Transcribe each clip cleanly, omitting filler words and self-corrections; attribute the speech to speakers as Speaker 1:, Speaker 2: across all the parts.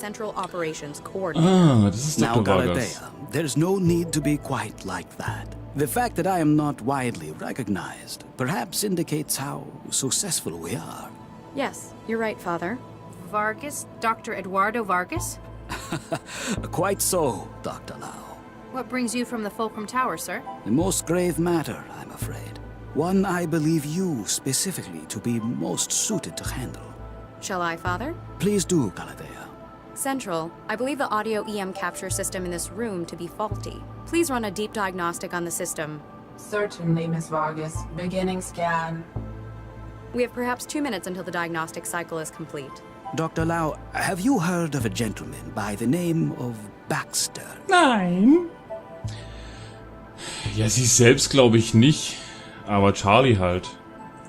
Speaker 1: Central Operations Coordinator.
Speaker 2: Das ist
Speaker 3: Now,
Speaker 2: Dr. Vargas.
Speaker 3: Galatea, there's no need to be quite like that. The fact that I am not widely recognized perhaps indicates how successful we are.
Speaker 1: Yes, you're right, Father.
Speaker 4: Vargas? Dr. Eduardo Vargas?
Speaker 3: Quite so, Dr. Lau.
Speaker 4: What brings you from the Fulcrum Tower, sir?
Speaker 3: A most grave matter, I'm afraid. One I believe you specifically to be most suited to handle.
Speaker 1: Shall I, Father?
Speaker 3: Please do, Galatea.
Speaker 1: Central, I believe the audio EM capture system in this room to be faulty. Please run a deep diagnostic on the system.
Speaker 5: Certainly, Miss Vargas. Beginning scan.
Speaker 1: We have perhaps 2 minutes until the diagnostic cycle is complete.
Speaker 3: Dr. Lau, have you heard of a gentleman by the name of Baxter?
Speaker 2: Nein. Ja, sie selbst glaube ich nicht. Aber Charlie halt.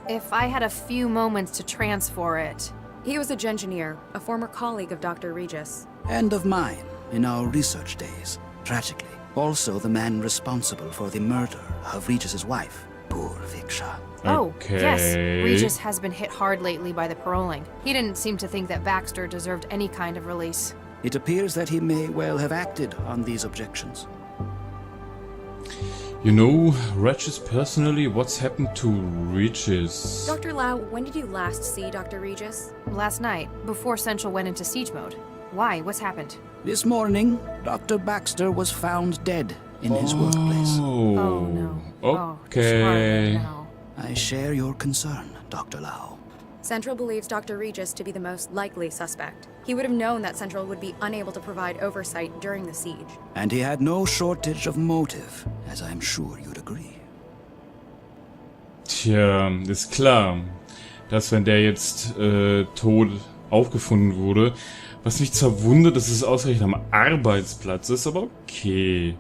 Speaker 4: If I had a few moments to transfer it.
Speaker 1: He was a engineer, a former colleague of Dr. Regis.
Speaker 3: And of mine, in our research days. Tragically, also the man responsible for the murder of Regis's wife, poor Viksha.
Speaker 4: Oh,
Speaker 2: Okay.
Speaker 4: yes. Regis has been hit hard lately by the paroling. He didn't seem to think that Baxter deserved any kind of release.
Speaker 3: It appears that he may well have acted on these objections.
Speaker 2: You know, Regis personally, what's happened to Regis?
Speaker 1: Dr. Lau, when did you last see Dr. Regis?
Speaker 4: Last night, before Central went into siege mode. Why? What's happened?
Speaker 3: This morning, Dr. Baxter was found dead in his workplace.
Speaker 4: Oh, no.
Speaker 2: Okay.
Speaker 4: Oh, no.
Speaker 3: I share your concern, Dr. Lau.
Speaker 1: Central believes Dr. Regis to be the most likely suspect. He would have known that Central would be unable to provide oversight during the siege.
Speaker 3: And he had no shortage of motive, as I'm sure you'd agree.
Speaker 2: Tja, ist klar, dass wenn der jetzt tot aufgefunden wurde, was mich zwar wundert, dass es ausgerechnet am Arbeitsplatz ist, aber okay.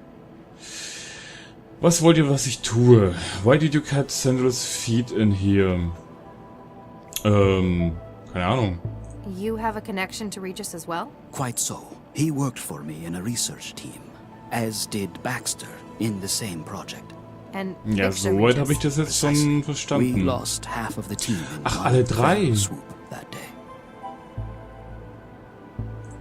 Speaker 2: Was wollt ihr, was ich tue? Why did you cut Central's feet in here? Keine Ahnung.
Speaker 4: You have a connection to Regis as well?
Speaker 3: Quite so. He worked for me in a research team, as did Baxter in the same project.
Speaker 4: And
Speaker 2: Ja,
Speaker 4: Victor
Speaker 2: soweit
Speaker 4: Regis.
Speaker 2: habe ich das jetzt schon
Speaker 3: We
Speaker 2: verstanden.
Speaker 3: lost half of the team in
Speaker 2: Ach,
Speaker 3: one
Speaker 2: alle drei.
Speaker 3: fell swoop that day.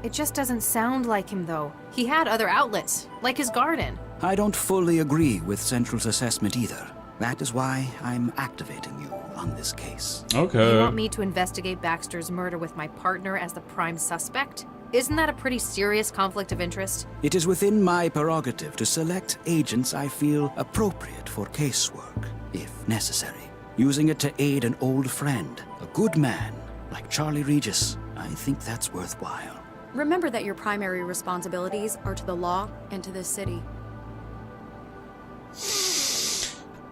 Speaker 4: It just doesn't sound like him, though. He had other outlets, like his garden.
Speaker 3: I don't fully agree with Central's assessment either. That is why I'm activating you on this case.
Speaker 4: You
Speaker 2: Okay.
Speaker 4: want me to investigate Baxter's murder with my partner as the prime suspect? Isn't that a pretty serious conflict of interest?
Speaker 3: It is within my prerogative to select agents I feel appropriate for casework, if necessary. Using it to aid an old friend, a good man, like Charlie Regis, I think that's worthwhile.
Speaker 1: Remember that your primary responsibilities are to the law and to this city.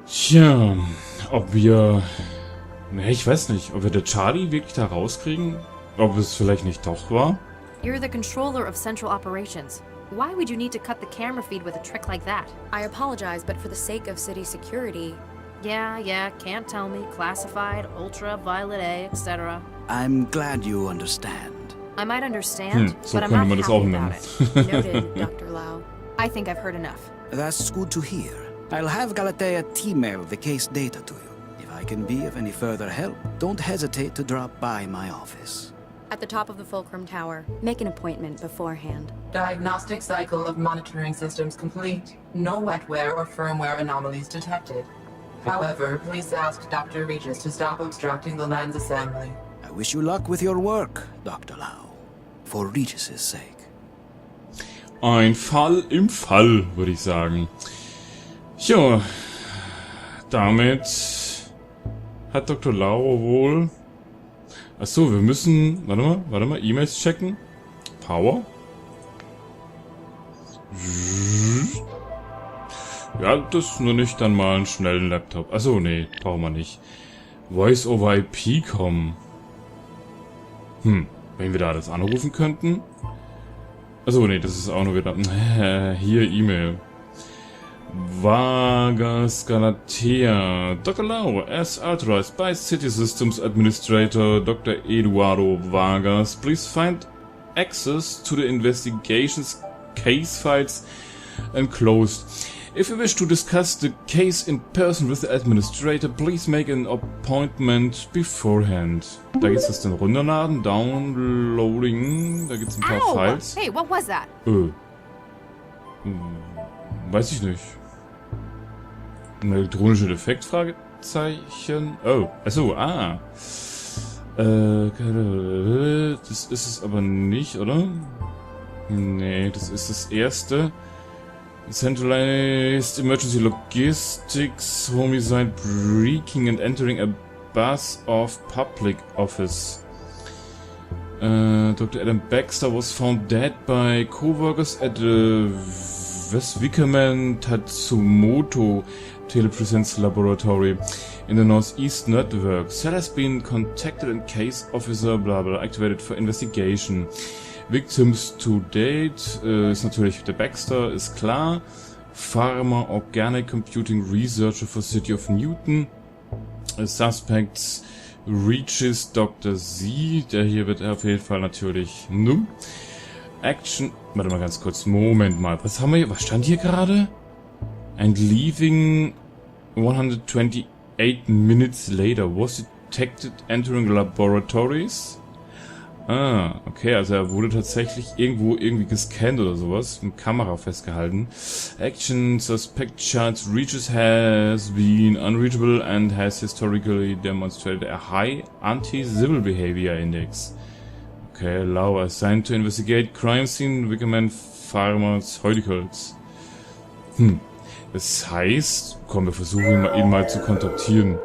Speaker 2: Tja, ob wir... Ne, ich weiß nicht, ob wir der Charlie wirklich da rauskriegen? Ob es vielleicht nicht doch war?
Speaker 4: You're the controller of Central Operations. Why would you need to cut the camera feed with a trick like that?
Speaker 1: I apologize, but for the sake of city security...
Speaker 4: Yeah, can't tell me. Classified, ultraviolet A, etc.
Speaker 3: I'm glad you understand.
Speaker 4: I might understand,
Speaker 2: so
Speaker 4: but I'm
Speaker 2: könnte
Speaker 4: not
Speaker 2: man das auch
Speaker 4: happy
Speaker 2: nennen.
Speaker 4: about it.
Speaker 1: Noted, Dr. Lau.
Speaker 4: I think I've heard enough.
Speaker 3: That's good to hear. I'll have Galatea email the case data to you. If I can be of any further help, don't hesitate to drop by my office.
Speaker 1: At the top of the Fulcrum Tower. Make an appointment beforehand.
Speaker 5: Diagnostic cycle of monitoring systems complete. No wetware or firmware anomalies detected. However, please ask Dr. Regis to stop obstructing the lens assembly.
Speaker 3: I wish you luck with your work, Dr. Lau. For Regis's sake.
Speaker 2: Ein Fall im Fall, würde ich sagen. Jo, damit hat Dr. Lau wohl... Achso, wir müssen... Warte mal, E-Mails checken. Power. Ja, das nur nicht dann mal einen schnellen Laptop. Achso, nee, brauchen wir nicht. Voice over IP kommen. Wenn wir da das anrufen könnten. Achso, nee, das ist auch nur wieder... Hier, E-Mail. Vargas Galatea. Dr. Lau, as authorized by City Systems Administrator Dr. Eduardo Vargas, please find access to the investigation's case files enclosed. If you wish to discuss the case in person with the administrator, please make an appointment beforehand. Da geht's das dann runterladen, downloading, da gibt's ein paar
Speaker 4: Ow!
Speaker 2: Files.
Speaker 4: Hey, what was that?
Speaker 2: Weiß ich nicht. Ein elektronischer Defekt? Fragezeichen. Oh, achso, das ist es aber nicht, oder? Nee, das ist das erste. Centralized Emergency Logistics, Homicide, Breaking and Entering a Bus of Public Office. Dr. Adam Baxter was found dead by co-workers at the Wickerman Tatsumoto Telepresence Laboratory in the Northeast Network. Cell has been contacted and case officer blah blah activated for investigation. Victims to date ist natürlich der Baxter, ist klar. Pharma Organic Computing Researcher for City of Newton. Suspects reaches Dr. Z, der hier wird auf jeden Fall natürlich Action. Warte mal ganz kurz, Moment mal. Was haben wir hier? Was stand hier gerade? And leaving 128 minutes later was detected entering laboratories. Ah, okay, also er wurde tatsächlich irgendwo irgendwie gescannt oder sowas, mit Kamera festgehalten. Action suspect child's reaches has been unreachable and has historically demonstrated a high anti-civil behavior index. Okay, allow assigned to investigate crime scene, Wickerman Pharmaceuticals. Das heißt, komm, wir versuchen ihn mal zu kontaktieren.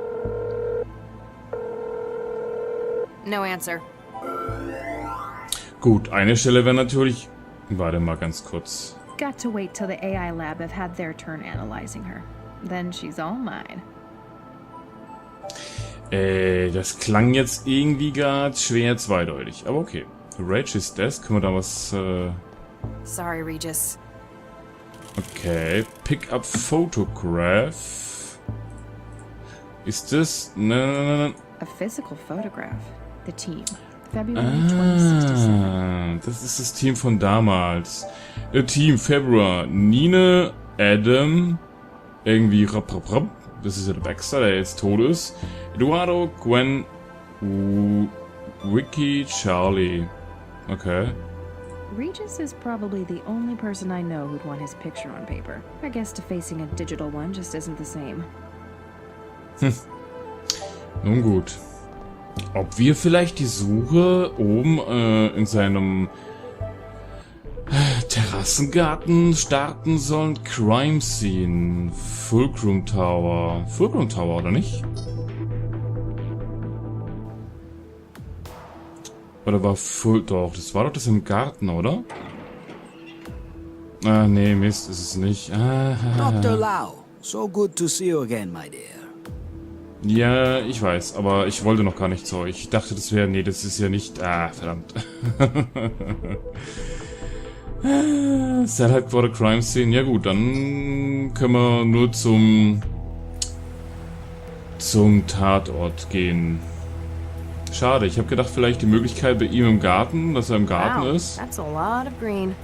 Speaker 4: No answer.
Speaker 2: Gut, eine Stelle wäre natürlich... Warte mal ganz kurz.
Speaker 6: Got to wait till the AI lab have had their turn analyzing her. Then she's all mine.
Speaker 2: Das klang jetzt irgendwie gerade schwer zweideutig, aber okay. Regis Desk, können wir da was...
Speaker 4: Sorry, Regis.
Speaker 2: Okay, Pick up Photograph. Ist das... Nein.
Speaker 6: A physical photograph. The team. February 2067.
Speaker 2: Das ist das Team von damals. Team Februar. Nina, Adam, irgendwie das ist ja der Baxter, der jetzt tot ist. Eduardo, Gwen, Vicky, Charlie. Okay.
Speaker 6: Regis is probably the only person I know who'd want his picture on paper. I guess defacing a digital one just isn't the same.
Speaker 2: Nun gut. Ob wir vielleicht die Suche oben in seinem Terrassengarten starten sollen? Crime Scene. Fulcrum Tower. Fulcrum Tower, oder nicht? Oder war doch, das war doch das im Garten, oder? Ah, nee, Mist, ist es nicht.
Speaker 3: Dr. Lau, so good to see you again, my dear.
Speaker 2: Ja, ich weiß, aber ich wollte noch gar nicht so. Ich dachte, das wäre... Nee, das ist ja nicht... Ah, verdammt. Cell Headquarter Crime Scene. Ja gut, dann können wir nur zum Tatort gehen. Schade, ich habe gedacht, vielleicht die Möglichkeit bei ihm im Garten, dass er im Garten ist.
Speaker 4: That's a lot of green.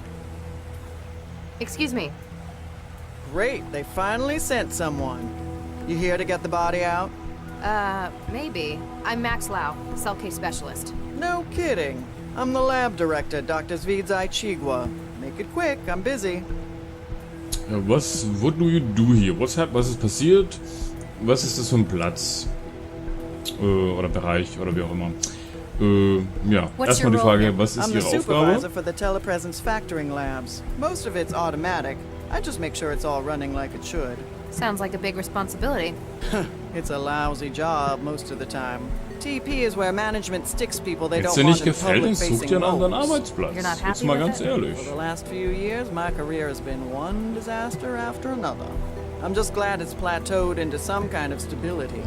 Speaker 4: Excuse me.
Speaker 7: Great, they finally sent someone. You here to get the body out?
Speaker 4: Maybe. I'm Max Lau, cell case specialist.
Speaker 7: No kidding. I'm the lab director, Dr. Zvidzai Chigwa. Make it quick, I'm busy.
Speaker 2: What do you do here? Was ist passiert? Was ist das für ein Platz? Oder Bereich, oder wie auch immer. Ja, erstmal die Frage, was ist
Speaker 7: I'm
Speaker 2: Ihre
Speaker 7: the
Speaker 2: Aufgabe?
Speaker 7: supervisor for the telepresence factoring labs. Most of it's automatic. I just make sure it's all running like it should.
Speaker 4: Sounds like a big responsibility.
Speaker 7: It's a lousy job most of the time. TP is where management sticks people they
Speaker 2: Wenn es
Speaker 7: don't
Speaker 2: dir nicht
Speaker 7: want in
Speaker 2: gefällt, dann such
Speaker 7: public-facing
Speaker 2: dir einen anderen
Speaker 7: roles.
Speaker 2: Arbeitsplatz.
Speaker 4: You're not
Speaker 2: Jetzt
Speaker 4: happy
Speaker 2: mal
Speaker 4: with
Speaker 2: ganz
Speaker 4: it?
Speaker 2: ehrlich.
Speaker 7: For the last few years, my career has been one disaster after another. I'm just glad it's plateaued into some kind of stability.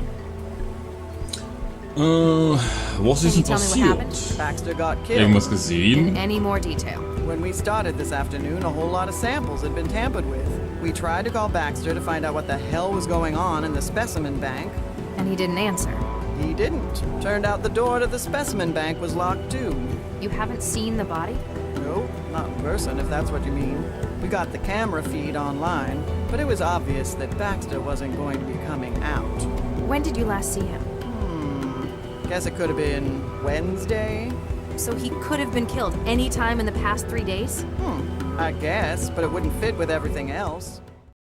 Speaker 2: Was ist denn
Speaker 4: Can you tell me what
Speaker 2: passiert?
Speaker 7: Baxter got killed.
Speaker 2: Irgendwas gesehen?
Speaker 4: In any more detail?
Speaker 7: When we started this afternoon, a whole lot of samples had been tampered with. We tried to call Baxter to find out what the hell was going on in the specimen bank.
Speaker 4: And he didn't answer.
Speaker 7: He didn't. Turned out the door to the specimen bank was locked too.
Speaker 4: You haven't seen the body?
Speaker 7: Nope, not in person if that's what you mean. We got the camera feed online. but it was obvious that Baxter wasn't going to be coming out.
Speaker 4: When did you last see him?
Speaker 7: Guess it could have been Wednesday?
Speaker 4: So he could have been killed any time in the past 3 days?
Speaker 7: I guess, but it wouldn't fit with everything else.